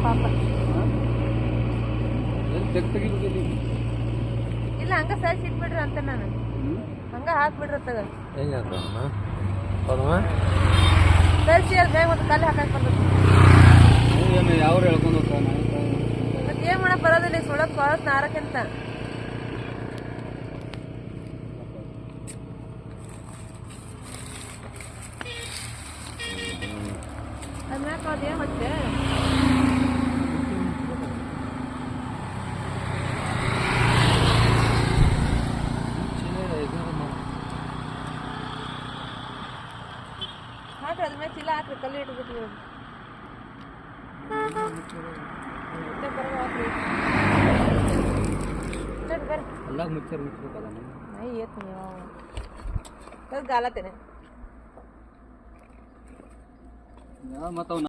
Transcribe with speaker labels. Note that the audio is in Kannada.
Speaker 1: ಪಾಪ.
Speaker 2: ಇಲ್ಲ ಹಂಗ ಸರಿಸಿ ಇಟ್ಬಿಡ್ರಿ ಅಂತ ನಾನು ಹಂಗ ಹಾಕ್ಬಿಡ್ರಿ ತಗ ಸರಿಸಿ ಅದು ಬೇಗ ಒಂದು ಕಲ್ಲು ಹಾಕಕ್ ಬರ್ತದೆ.
Speaker 3: ಯಾವ್ರು ಹೇಳ್ಕೊಂಡು
Speaker 2: ಮತ್ತೆ ಏನ್ ಮಾಡಕ್ ಬರೋದಿಲ್ಲ ಸುಳಕ್ ಬರೋದ್ ನಾರಕ್ಕಿಂತ. ಅದ್ಮ್ಯಾಕ ಅದೇನ್ ಮತ್ತೆ ಹಾಕ್ರಿ ಅದ್ಮ್ಯಾಗ ಚೀಲ ಹಾಕ್ರಿ ಕಲ್ಲು ಇಟ್ಬಿಟ್ರಿ.
Speaker 3: ಎಲ್ಲ ಮುಚ್ಚರ್ ಮುಚ್ಚಬೇಕಲ್ಲ
Speaker 2: नाही येत नाही गालात आहे
Speaker 3: ಮತ್ತೆ